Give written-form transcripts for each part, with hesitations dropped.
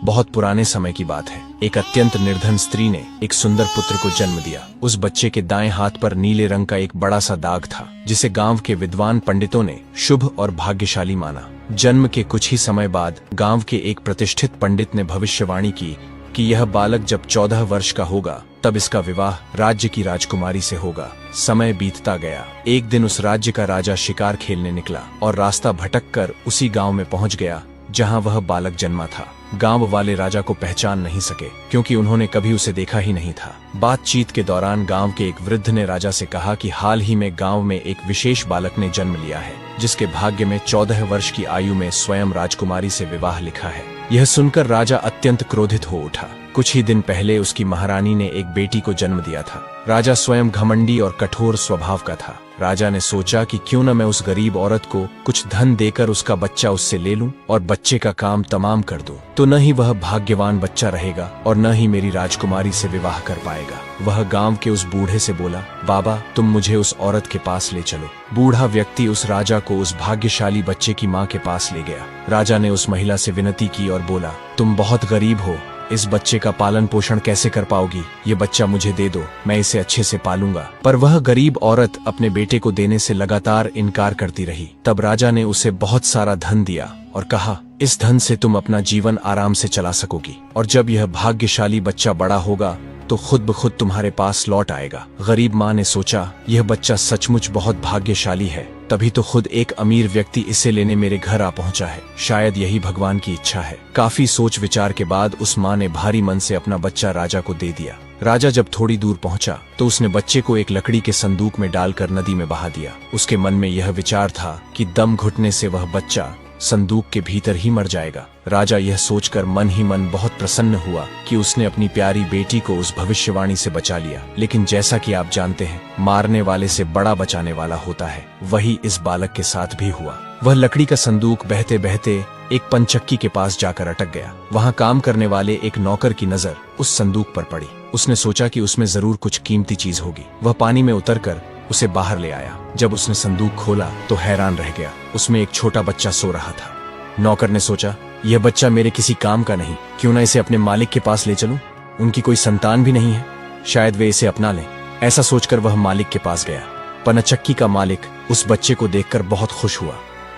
बहुत पुराने समय की बात है। एक अत्यंत निर्धन स्त्री ने एक सुंदर पुत्र को जन्म दिया। उस बच्चे के दाएं हाथ पर नीले रंग का एक बड़ा सा दाग था, जिसे गांव के विद्वान पंडितों ने शुभ और भाग्यशाली माना। जन्म के कुछ ही समय बाद गांव के एक प्रतिष्ठित पंडित ने भविष्यवाणी की कि यह बालक जब 14 वर्ष का होगा तब इसका विवाह राज्य की राजकुमारी से होगा। समय बीतता गया। एक दिन उस राज्य का राजा शिकार खेलने निकला और रास्ता भटककर उसी गांव में पहुंच गया जहां वह बालक जन्मा था। गांव वाले राजा को पहचान नहीं सके, क्योंकि उन्होंने कभी उसे देखा ही नहीं था। बातचीत के दौरान गांव के एक वृद्ध ने राजा से कहा कि हाल ही में गांव में एक विशेष बालक ने जन्म लिया है, जिसके भाग्य में 14 वर्ष की आयु में स्वयं राजकुमारी से विवाह लिखा है। यह सुनकर राजा अत्यंत क्रोधित हो उठा। कुछ ही दिन पहले उसकी महारानी ने एक बेटी को जन्म दिया था। राजा स्वयं घमंडी और कठोर स्वभाव का था। राजा ने सोचा कि क्यों न मैं उस गरीब औरत को कुछ धन देकर उसका बच्चा उससे ले लूं और बच्चे का काम तमाम कर दूं, तो न ही वह भाग्यवान बच्चा रहेगा और न ही मेरी राजकुमारी से विवाह कर पाएगा। वह गांव के उस बूढ़े से बोला, बाबा तुम मुझे उस औरत के पास ले चलो। बूढ़ा व्यक्ति उस राजा को उस भाग्यशाली बच्चे की माँ के पास ले गया। राजा ने उस महिला से विनती की और बोला, तुम बहुत गरीब हो, इस बच्चे का पालन पोषण कैसे कर पाओगी? ये बच्चा मुझे दे दो, मैं इसे अच्छे से पालूंगा। पर वह गरीब औरत अपने बेटे को देने से लगातार इनकार करती रही। तब राजा ने उसे बहुत सारा धन दिया और कहा, इस धन से तुम अपना जीवन आराम से चला सकोगी और जब यह भाग्यशाली बच्चा बड़ा होगा तो खुद ब खुद तुम्हारे पास लौट आएगा। गरीब माँ ने सोचा, यह बच्चा सचमुच बहुत भाग्यशाली है, तभी तो खुद एक अमीर व्यक्ति इसे लेने मेरे घर आ पहुंचा है। शायद यही भगवान की इच्छा है। काफी सोच विचार के बाद उस माँ ने भारी मन से अपना बच्चा राजा को दे दिया। राजा जब थोड़ी दूर पहुंचा तो उसने बच्चे को एक लकड़ी के संदूक में डालकर नदी में बहा दिया। उसके मन में यह विचार था कि दम घुटने से वह बच्चा संदूक के भीतर ही मर जाएगा। राजा यह सोचकर मन ही मन बहुत प्रसन्न हुआ कि उसने अपनी प्यारी बेटी को उस भविष्यवाणी से बचा लिया। लेकिन जैसा कि आप जानते हैं, मारने वाले से बड़ा बचाने वाला होता है। वही इस बालक के साथ भी हुआ। वह लकड़ी का संदूक बहते बहते एक पंचक्की के पास जाकर अटक गया। वहाँ काम करने वाले एक नौकर की नजर उस संदूक पर पड़ी। उसने सोचा कि उसमें जरूर कुछ कीमती चीज होगी। वह पानी में उतरकर उसे बाहर ले आया। जब उसने संदूक खोला तो हैरान रह गया। उसमें एक छोटा बच्चा सो रहा था। नौकर ने सोचा, यह बच्चा मेरे किसी काम का नहीं, क्यों न इसे अपने मालिक के पास ले चलूं? उनकी कोई संतान भी नहीं है, शायद वे इसे अपना लें। ऐसा सोचकर वह मालिक के पास गया। पनचक्की का मालिक उस बच्चे को देखकर बहुत खुश हुआ।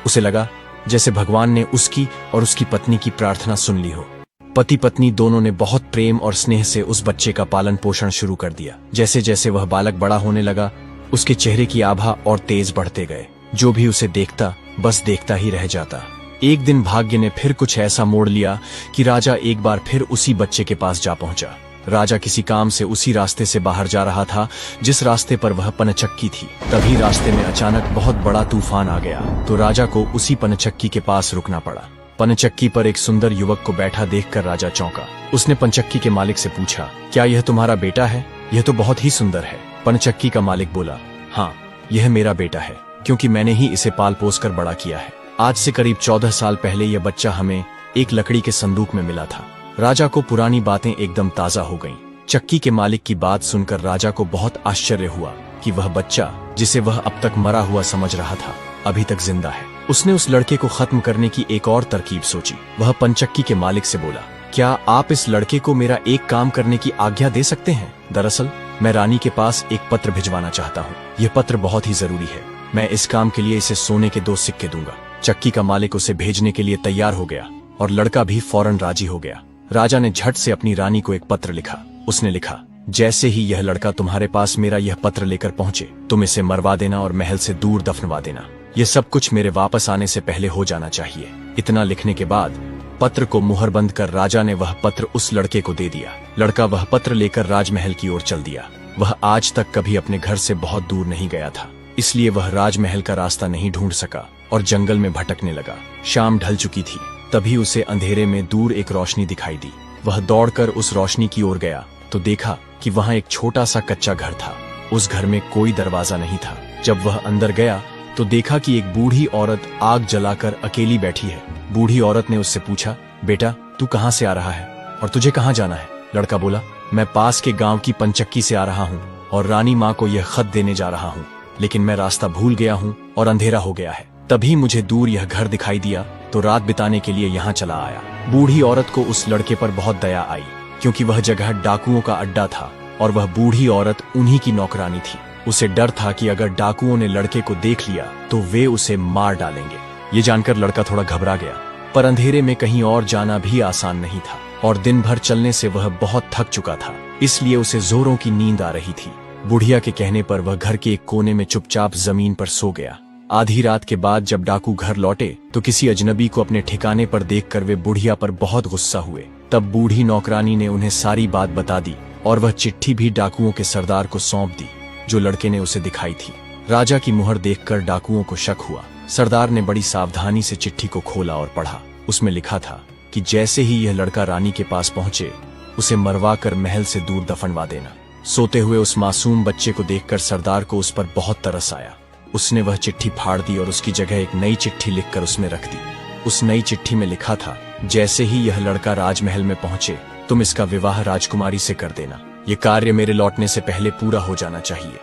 उसे लगा जैसे भगवान ने उसकी और उसकी पत्नी की प्रार्थना सुन ली हो। पति पत्नी दोनों ने बहुत प्रेम और स्नेह से उस बच्चे का पालन पोषण शुरू कर दिया। जैसे जैसे वह बालक बड़ा होने लगा, उसके चेहरे की आभा और तेज बढ़ते गए। जो भी उसे देखता बस देखता ही रह जाता। एक दिन भाग्य ने फिर कुछ ऐसा मोड़ लिया कि राजा एक बार फिर उसी बच्चे के पास जा पहुंचा। राजा किसी काम से उसी रास्ते से बाहर जा रहा था जिस रास्ते पर वह पनचक्की थी। तभी रास्ते में अचानक बहुत बड़ा तूफान आ गया, तो राजा को उसी पनचक्की के पास रुकना पड़ा। पनचक्की पर एक सुंदर युवक को बैठा देखकर राजा चौंका। उसने पनचक्की के मालिक से पूछा, क्या यह तुम्हारा बेटा है? यह तो बहुत ही सुंदर है। पनचक्की का मालिक बोला, हाँ यह मेरा बेटा है, क्योंकि मैंने ही इसे पाल पोस कर बड़ा किया है। आज से करीब 14 साल पहले यह बच्चा हमें एक लकड़ी के संदूक में मिला था। राजा को पुरानी बातें एकदम ताजा हो गईं। चक्की के मालिक की बात सुनकर राजा को बहुत आश्चर्य हुआ कि वह बच्चा, जिसे वह अब तक मरा हुआ समझ रहा था, अभी तक जिंदा है। उसने उस लड़के को खत्म करने की एक और तरकीब सोची। वह पंचक्की के मालिक से बोला, क्या आप इस लड़के को मेरा एक काम करने की आज्ञा दे सकते हैं? दरअसल मैं रानी के पास एक पत्र भिजवाना चाहता हूँ। यह पत्र बहुत ही जरूरी है। मैं इस काम के लिए इसे सोने के 2 सिक्के दूंगा। चक्की का मालिक उसे भेजने के लिए तैयार हो गया और लड़का भी फौरन राजी हो गया। राजा ने झट से अपनी रानी को एक पत्र लिखा। उसने लिखा, जैसे ही यह लड़का तुम्हारे पास मेरा यह पत्र लेकर पहुंचे, तुम इसे मरवा देना और महल से दूर दफनवा देना। यह सब कुछ मेरे वापस आने से पहले हो जाना चाहिए। इतना लिखने के बाद पत्र को मुहरबंद कर राजा ने वह पत्र उस लड़के को दे दिया। लड़का वह पत्र लेकर राजमहल की ओर चल दिया। वह आज तक कभी अपने घर से बहुत दूर नहीं गया था, इसलिए वह राजमहल का रास्ता नहीं ढूंढ सका और जंगल में भटकने लगा। शाम ढल चुकी थी। तभी उसे अंधेरे में दूर एक रोशनी दिखाई दी। वह दौड़कर उस रोशनी की ओर गया तो देखा कि वहां एक छोटा सा कच्चा घर था। उस घर में कोई दरवाजा नहीं था। जब वह अंदर गया तो देखा कि एक बूढ़ी औरत आग जलाकर अकेली बैठी है। बूढ़ी औरत ने उससे पूछा, बेटा तू कहाँ से आ रहा है और तुझे कहाँ जाना है? लड़का बोला, मैं पास के गांव की पंचक्की से आ रहा हूँ और रानी माँ को यह खत देने जा रहा हूँ, लेकिन मैं रास्ता भूल गया हूँ और अंधेरा हो गया है। तभी मुझे दूर यह घर दिखाई दिया तो रात बिताने के लिए यहाँ चला आया। बूढ़ी औरत को उस लड़के पर बहुत दया आई, क्योंकि वह जगह डाकुओं का अड्डा था और वह बूढ़ी औरत उन्हीं की नौकरानी थी। उसे डर था कि अगर डाकुओं ने लड़के को देख लिया तो वे उसे मार डालेंगे। ये जानकर लड़का थोड़ा घबरा गया, पर अंधेरे में कहीं और जाना भी आसान नहीं था और दिन भर चलने से वह बहुत थक चुका था, इसलिए उसे जोरों की नींद आ रही थी। बुढ़िया के कहने पर वह घर के एक कोने में चुपचाप जमीन पर सो गया। आधी रात के बाद जब डाकू घर लौटे तो किसी अजनबी को अपने ठिकाने पर देखकर वे बुढ़िया पर बहुत गुस्सा हुए। तब बूढ़ी नौकरानी ने उन्हें सारी बात बता दी और वह चिट्ठी भी डाकुओं के सरदार को सौंप दी, जो लड़के ने उसे दिखाई थी। राजा की मुहर देखकर डाकुओं को शक हुआ। सरदार ने बड़ी सावधानी से चिट्ठी को खोला और पढ़ा। उसमें लिखा था कि जैसे ही यह लड़का रानी के पास पहुंचे, उसे मरवा कर महल से दूर दफनवा देना। सोते हुए उस मासूम बच्चे को देखकर सरदार को उस पर बहुत तरस आया। उसने वह चिट्ठी फाड़ दी और उसकी जगह एक नई चिट्ठी लिखकर उसमें रख दी। उस नई चिट्ठी में लिखा था, जैसे ही यह लड़का राजमहल में पहुंचे, तुम इसका विवाह राजकुमारी से कर देना। ये कार्य मेरे लौटने से पहले पूरा हो जाना चाहिए।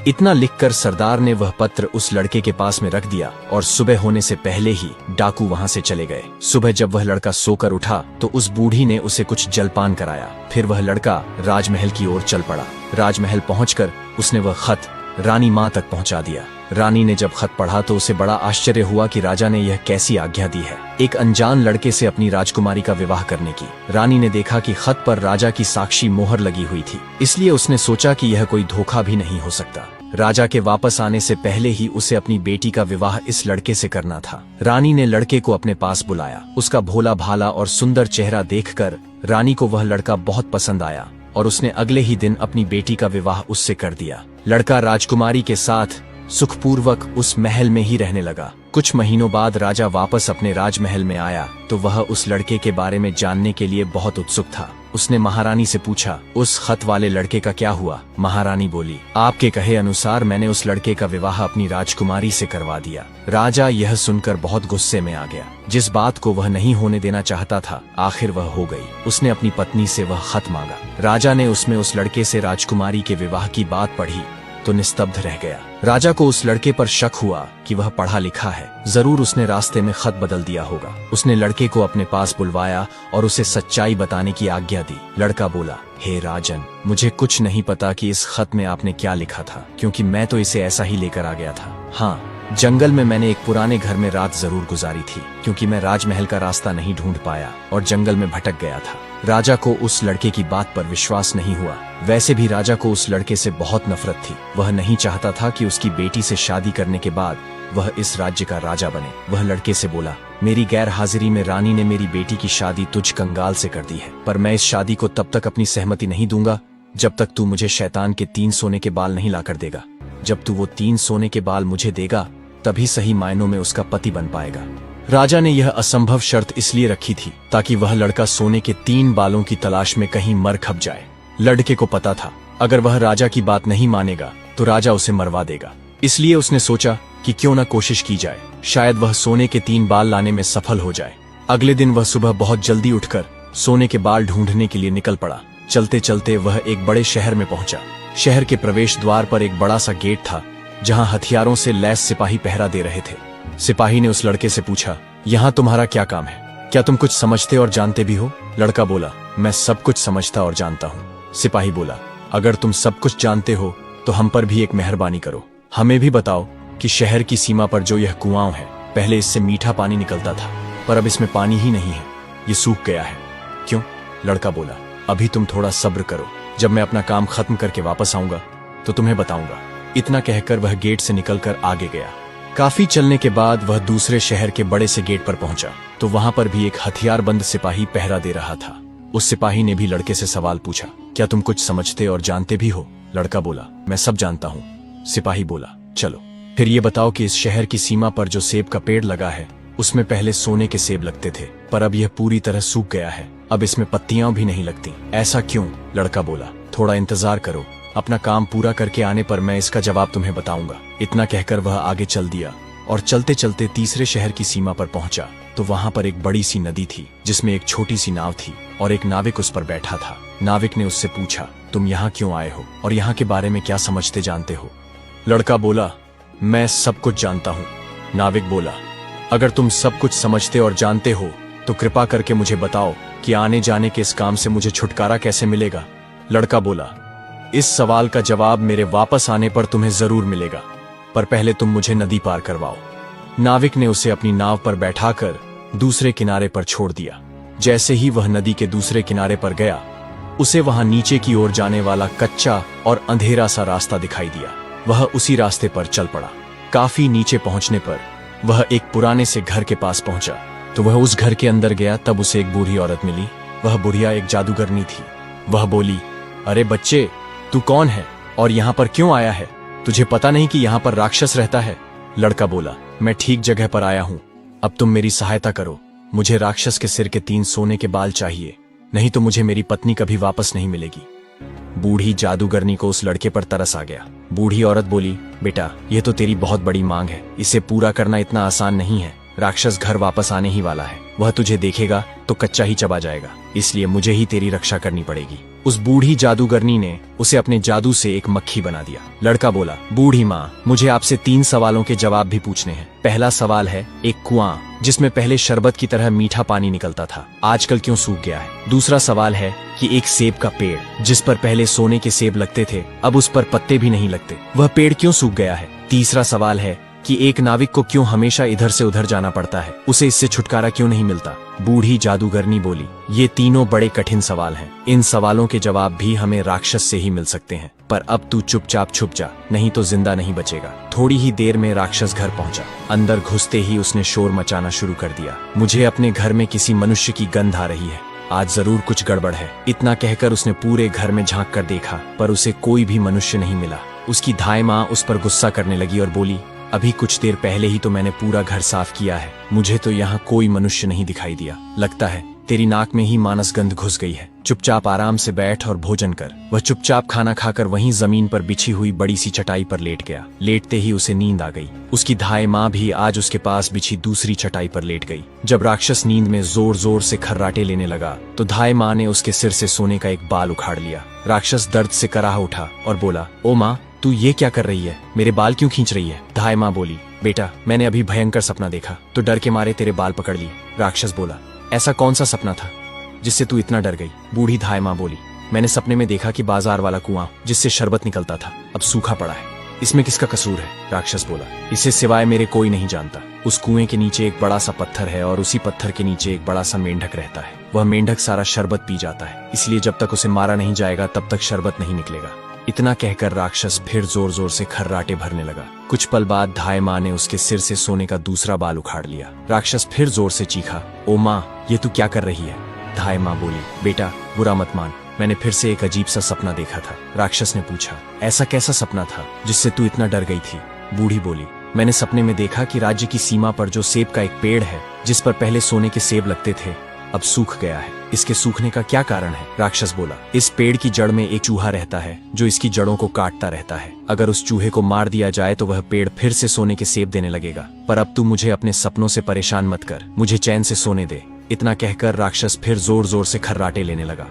इतना लिखकर सरदार ने वह पत्र उस लड़के के पास में रख दिया और सुबह होने से पहले ही डाकू वहां से चले गए। सुबह जब वह लड़का सोकर उठा तो उस बूढ़ी ने उसे कुछ जलपान कराया। फिर वह लड़का राजमहल की ओर चल पड़ा। राजमहल पहुंचकर उसने वह खत रानी माँ तक पहुंचा दिया। रानी ने जब खत पढ़ा तो उसे बड़ा आश्चर्य हुआ कि राजा ने यह कैसी आज्ञा दी है, एक अनजान लड़के से अपनी राजकुमारी का विवाह करने की। रानी ने देखा कि खत पर राजा की साक्षी मोहर लगी हुई थी, इसलिए उसने सोचा कि यह कोई धोखा भी नहीं हो सकता। राजा के वापस आने से पहले ही उसे अपनी बेटी का विवाह इस लड़के से करना था। रानी ने लड़के को अपने पास बुलाया। उसका भोला भाला और सुंदर चेहरा देखकर रानी को वह लड़का बहुत पसंद आया और उसने अगले ही दिन अपनी बेटी का विवाह उससे कर दिया। लड़का राजकुमारी के साथ सुखपूर्वक उस महल में ही रहने लगा। कुछ महीनों बाद राजा वापस अपने राजमहल में आया तो वह उस लड़के के बारे में जानने के लिए बहुत उत्सुक था। उसने महारानी से पूछा, उस खत वाले लड़के का क्या हुआ? महारानी बोली, आपके कहे अनुसार मैंने उस लड़के का विवाह अपनी राजकुमारी से करवा दिया। राजा यह सुनकर बहुत गुस्से में आ गया। जिस बात को वह नहीं होने देना चाहता था, आखिर वह हो गई। उसने अपनी पत्नी से वह खत मांगा। राजा ने उसमें उस लड़के से राजकुमारी के विवाह की बात पढ़ी तो निस्तब्ध रह गया। राजा को उस लड़के पर शक हुआ कि वह पढ़ा लिखा है, जरूर उसने रास्ते में खत बदल दिया होगा। उसने लड़के को अपने पास बुलवाया और उसे सच्चाई बताने की आज्ञा दी। लड़का बोला, हे राजन, मुझे कुछ नहीं पता कि इस खत में आपने क्या लिखा था, क्योंकि मैं तो इसे ऐसा ही लेकर आ गया था। हाँ, जंगल में मैंने एक पुराने घर में रात जरूर गुजारी थी, क्योंकि मैं राजमहल का रास्ता नहीं ढूंढ पाया और जंगल में भटक गया था। राजा को उस लड़के की बात पर विश्वास नहीं हुआ। वैसे भी राजा को उस लड़के से बहुत नफरत थी। वह नहीं चाहता था कि उसकी बेटी से शादी करने के बाद वह इस राज्य का राजा बने। वह लड़के से बोला, मेरी गैर हाजिरी में रानी ने मेरी बेटी की शादी तुझ कंगाल से कर दी है, पर मैं इस शादी को तब तक अपनी सहमति नहीं दूंगा जब तक तू मुझे शैतान के 3 सोने के बाल नहीं लाकर देगा। जब तू वो 3 सोने के बाल मुझे देगा, तभी सही मायनों में उसका पति बन पाएगा। राजा ने यह असंभव शर्त इसलिए रखी थी ताकि वह लड़का सोने के 3 बालों की तलाश में कहीं मर खप जाए। लड़के को पता था, अगर वह राजा की बात नहीं मानेगा तो राजा उसे मरवा देगा। इसलिए उसने सोचा कि क्यों न कोशिश की जाए, शायद वह सोने के 3 बाल लाने में सफल हो जाए। अगले दिन वह सुबह बहुत जल्दी उठकर सोने के बाल ढूंढने के लिए निकल पड़ा। चलते चलते वह एक बड़े शहर में पहुंचा। शहर के प्रवेश द्वार पर एक बड़ा सा गेट था, जहां हथियारों से लैस सिपाही पहरा दे रहे थे। सिपाही ने उस लड़के से पूछा, यहाँ तुम्हारा क्या काम है? क्या तुम कुछ समझते और जानते भी हो? लड़का बोला, मैं सब कुछ समझता और जानता हूँ। सिपाही बोला, अगर तुम सब कुछ जानते हो तो हम पर भी एक मेहरबानी करो। हमें भी बताओ कि शहर की सीमा पर जो यह कुआं है, पहले इससे मीठा पानी निकलता था, पर अब इसमें पानी ही नहीं है, ये सूख गया है। क्यों? लड़का बोला, अभी तुम थोड़ा सब्र करो, जब मैं अपना काम खत्म करके वापस आऊंगा तो तुम्हें बताऊंगा। इतना कहकर वह गेट से निकलकर आगे गया। काफी चलने के बाद वह दूसरे शहर के बड़े से गेट पर पहुंचा तो वहां पर भी एक हथियारबंद सिपाही पहरा दे रहा था। उस सिपाही ने भी लड़के से सवाल पूछा, क्या तुम कुछ समझते और जानते भी हो? लड़का बोला, मैं सब जानता हूँ। सिपाही बोला, चलो फिर ये बताओ कि इस शहर की सीमा पर जो सेब का पेड़ लगा है, उसमें पहले सोने के सेब लगते थे, पर अब यह पूरी तरह सूख गया है, अब इसमें पत्तियां भी नहीं लगती। ऐसा क्यों? लड़का बोला, थोड़ा इंतजार करो, अपना काम पूरा करके आने पर मैं इसका जवाब तुम्हें बताऊंगा। इतना कहकर वह आगे चल दिया और चलते चलते तीसरे शहर की सीमा पर पहुंचा तो वहां पर एक बड़ी सी नदी थी, जिसमें एक छोटी सी नाव थी और एक नाविक उस पर बैठा था। नाविक ने उससे पूछा, तुम यहाँ क्यों आए हो और यहाँ के बारे में क्या समझते जानते हो? लड़का बोला, मैं सब कुछ जानता हूँ। नाविक बोला, अगर तुम सब कुछ समझते और जानते हो तो कृपा करके मुझे बताओ कि आने जाने के इस काम से मुझे छुटकारा कैसे मिलेगा। लड़का बोला, इस सवाल का जवाब मेरे वापस आने पर तुम्हें जरूर मिलेगा, पर पहले तुम मुझे नदी पार करवाओ। नाविक ने उसे अपनी नाव पर बैठाकर दूसरे किनारे पर छोड़ दिया। जैसे ही वह नदी के दूसरे किनारे पर गया, उसे वहां नीचे की ओर जाने वाला कच्चा और अंधेरा सा रास्ता दिखाई दिया। वह उसी रास्ते पर चल पड़ा। काफी नीचे पहुंचने पर वह एक पुराने से घर के पास पहुंचा तो वह उस घर के अंदर गया। तब उसे एक बूढ़ी औरत मिली। वह बुढ़िया एक जादूगरनी थी। वह बोली, अरे बच्चे, तू कौन है और यहाँ पर क्यों आया है? तुझे पता नहीं कि यहाँ पर राक्षस रहता है? लड़का बोला, मैं ठीक जगह पर आया हूँ। अब तुम मेरी सहायता करो। मुझे राक्षस के सिर के 3 सोने के बाल चाहिए, नहीं तो मुझे मेरी पत्नी कभी वापस नहीं मिलेगी। बूढ़ी जादूगरनी को उस लड़के पर तरस आ गया। बूढ़ी औरत बोली, बेटा, यह तो तेरी बहुत बड़ी मांग है, इसे पूरा करना इतना आसान नहीं है। राक्षस घर वापस आने ही वाला है। वह तुझे देखेगा तो कच्चा ही चबा जाएगा, इसलिए मुझे ही तेरी रक्षा करनी पड़ेगी। उस बूढ़ी जादूगरनी ने उसे अपने जादू से एक मक्खी बना दिया। लड़का बोला, बूढ़ी माँ, मुझे आपसे 3 सवालों के जवाब भी पूछने हैं। पहला सवाल है, एक कुआं जिसमें पहले शरबत की तरह मीठा पानी निकलता था, आजकल क्यों सूख गया है? दूसरा सवाल है कि एक सेब का पेड़ जिस पर पहले सोने के सेब लगते थे, अब उस पर पत्ते भी नहीं लगते, वह पेड़ क्यों सूख गया है? तीसरा सवाल है कि एक नाविक को क्यों हमेशा इधर से उधर जाना पड़ता है, उसे इससे छुटकारा क्यों नहीं मिलता? बूढ़ी जादूगरनी बोली, ये तीनों बड़े कठिन सवाल हैं। इन सवालों के जवाब भी हमें राक्षस से ही मिल सकते हैं, पर अब तू चुपचाप छुप जा, नहीं तो जिंदा नहीं बचेगा। थोड़ी ही देर में राक्षस घर पहुंचा। अंदर घुसते ही उसने शोर मचाना शुरू कर दिया। मुझे अपने घर में किसी मनुष्य की गंध आ रही है, आज जरूर कुछ गड़बड़ है। इतना कहकर उसने पूरे घर में झांक कर देखा, पर उसे कोई भी मनुष्य नहीं मिला। उसकी धाई माँ उस पर गुस्सा करने लगी और बोली, अभी कुछ देर पहले ही तो मैंने पूरा घर साफ किया है, मुझे तो यहाँ कोई मनुष्य नहीं दिखाई दिया। लगता है तेरी नाक में ही मानस गंध घुस गई है। चुपचाप आराम से बैठ और भोजन कर। वह चुपचाप खाना खाकर वहीं जमीन पर बिछी हुई बड़ी सी चटाई पर लेट गया। लेटते ही उसे नींद आ गई। उसकी धाई माँ भी आज उसके पास बिछी दूसरी चटाई पर लेट गई। जब राक्षस नींद में जोर जोर से खर्राटे लेने लगा तो धाई माँ ने उसके सिर से सोने का एक बाल उखाड़ लिया। राक्षस दर्द से कराह उठा और बोला, ओ माँ, तू ये क्या कर रही है? मेरे बाल क्यों खींच रही है? धाई माँ बोली, बेटा, मैंने अभी भयंकर सपना देखा तो डर के मारे तेरे बाल पकड़ लिए। राक्षस बोला, ऐसा कौन सा सपना था जिससे तू इतना डर गई? बूढ़ी धाई माँ बोली, मैंने सपने में देखा कि बाजार वाला कुआं जिससे शरबत निकलता था अब सूखा पड़ा है। इसमें किसका कसूर है? राक्षस बोला, इसे सिवाय मेरे कोई नहीं जानता। उस कुएं के नीचे एक बड़ा सा पत्थर है और उसी पत्थर के नीचे एक बड़ा सा मेंढक रहता है। वह मेंढक सारा शरबत पी जाता है, इसलिए जब तक उसे मारा नहीं जाएगा तब तक शरबत नहीं निकलेगा। इतना कहकर राक्षस फिर जोर जोर से खर्राटे भरने लगा। कुछ पल बाद धाई माँ ने उसके सिर से सोने का दूसरा बाल उखाड़ लिया। राक्षस फिर जोर से चीखा, ओ माँ, ये तू क्या कर रही है? धाई माँ बोली, बेटा, बुरा मत मान, मैंने फिर से एक अजीब सा सपना देखा था। राक्षस ने पूछा, ऐसा कैसा सपना था जिससे तू इतना डर गई थी? बूढ़ी बोली, मैंने सपने में देखा कि राज्य की सीमा पर जो सेब का एक पेड़ है जिस पर पहले सोने के सेब लगते थे, अब सूख गया है। इसके सूखने का क्या कारण है? राक्षस बोला, इस पेड़ की जड़ में एक चूहा रहता है जो इसकी जड़ों को काटता रहता है। अगर उस चूहे को मार दिया जाए तो वह पेड़ फिर से सोने के सेब देने लगेगा। पर अब तू मुझे अपने सपनों से परेशान मत कर, मुझे चैन से सोने दे। इतना कहकर राक्षस फिर जोर जोर से खर्राटे लेने लगा।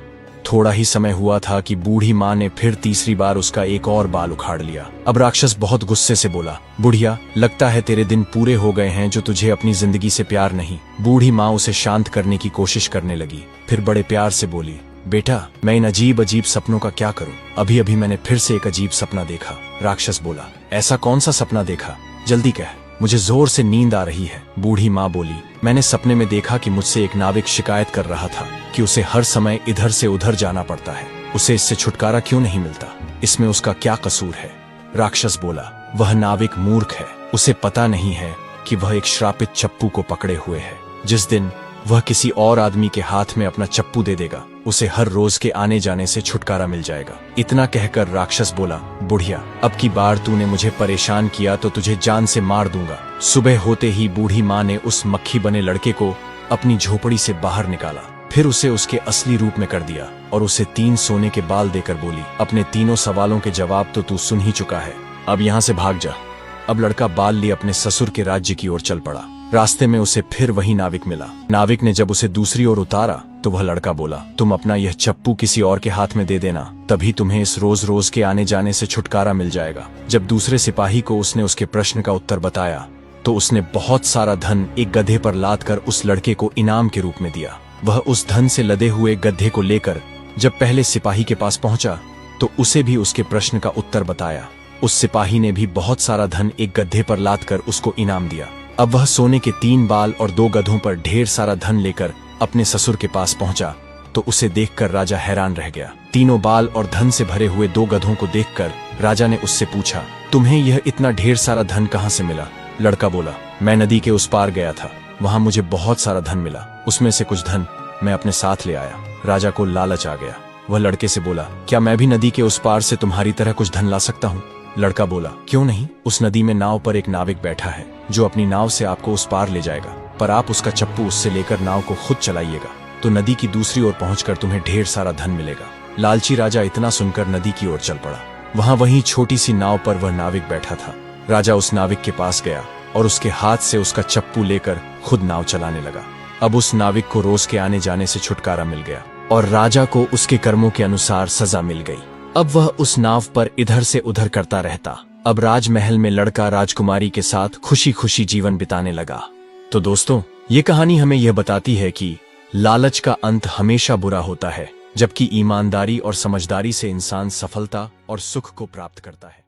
थोड़ा ही समय हुआ था कि बूढ़ी माँ ने फिर तीसरी बार उसका एक और बाल उखाड़ लिया। अब राक्षस बहुत गुस्से से बोला, बुढ़िया, लगता है तेरे दिन पूरे हो गए हैं जो तुझे अपनी जिंदगी से प्यार नहीं। बूढ़ी माँ उसे शांत करने की कोशिश करने लगी, फिर बड़े प्यार से बोली, बेटा, मैं इन अजीब अजीब सपनों का क्या करूं? अभी अभी मैंने फिर से एक अजीब सपना देखा। राक्षस बोला, ऐसा कौन सा सपना देखा? जल्दी कह, मुझे जोर से नींद आ रही है। बूढ़ी माँ बोली, मैंने सपने में देखा कि मुझसे एक नाविक शिकायत कर रहा था कि उसे हर समय इधर से उधर जाना पड़ता है, उसे इससे छुटकारा क्यों नहीं मिलता? इसमें उसका क्या कसूर है? राक्षस बोला, वह नाविक मूर्ख है, उसे पता नहीं है कि वह एक श्रापित चप्पू को पकड़े हुए है। जिस दिन वह किसी और आदमी के हाथ में अपना चप्पू दे देगा, उसे हर रोज के आने जाने से छुटकारा मिल जाएगा। इतना कहकर राक्षस बोला, बुढ़िया, अब की बार तूने मुझे परेशान किया तो तुझे जान से मार दूंगा। सुबह होते ही बूढ़ी माँ ने उस मक्खी बने लड़के को अपनी झोपड़ी से बाहर निकाला, फिर उसे उसके असली रूप में कर दिया और उसे 3 सोने के बाल देकर बोली, अपने तीनों सवालों के जवाब तो तू सुन ही चुका है, अब यहाँ से भाग जा। अब लड़का बाल लिए अपने ससुर के राज्य की ओर चल पड़ा। रास्ते में उसे फिर वही नाविक मिला। नाविक ने जब उसे दूसरी ओर उतारा तो वह लड़का बोला, तुम अपना यह चप्पू किसी और के हाथ में दे देना, तभी तुम्हें इस रोज रोज के आने जाने से छुटकारा मिल जाएगा। जब दूसरे सिपाही को उसने उसके प्रश्न का उत्तर बताया तो उसने बहुत सारा धन एक गधे पर लाद कर उस लड़के को इनाम के रूप में दिया। वह उस धन से लदे हुए गधे को लेकर जब पहले सिपाही के पास पहुंचा तो उसे भी उसके प्रश्न का उत्तर बताया। उस सिपाही ने भी बहुत सारा धन एक गधे पर लाद कर उसको इनाम दिया। अब वह सोने के 3 बाल और 2 गधों पर ढेर सारा धन लेकर अपने ससुर के पास पहुंचा तो उसे देखकर राजा हैरान रह गया। तीनों बाल और धन से भरे हुए 2 गधों को देखकर राजा ने उससे पूछा, तुम्हें यह इतना ढेर सारा धन कहाँ से मिला? लड़का बोला, मैं नदी के उस पार गया था, वहां मुझे बहुत सारा धन मिला, उसमें से कुछ धन मैं अपने साथ ले आया। राजा को लालच आ गया। वह लड़के से बोला, क्या मैं भी नदी के उस पार से तुम्हारी तरह कुछ धन ला सकता हूँ? लड़का बोला, क्यों नहीं। उस नदी में नाव पर एक नाविक बैठा है जो अपनी नाव से आपको उस पार ले जाएगा, पर आप उसका चप्पू उससे लेकर नाव को खुद चलाइएगा तो नदी की दूसरी ओर पहुंचकर तुम्हें ढेर सारा धन मिलेगा। लालची राजा इतना सुनकर नदी की ओर चल पड़ा। वहीं छोटी सी नाव पर वह नाविक बैठा था। राजा उस नाविक के पास गया और उसके हाथ से उसका चप्पू लेकर खुद नाव चलाने लगा। अब उस नाविक को रोज के आने जाने से छुटकारा मिल गया और राजा को उसके कर्मों के अनुसार सजा मिल गई। अब वह उस नाव पर इधर से उधर करता रहता। अब राजमहल में लड़का राजकुमारी के साथ खुशी खुशी जीवन बिताने लगा। तो दोस्तों, ये कहानी हमें यह बताती है कि लालच का अंत हमेशा बुरा होता है, जबकि ईमानदारी और समझदारी से इंसान सफलता और सुख को प्राप्त करता है।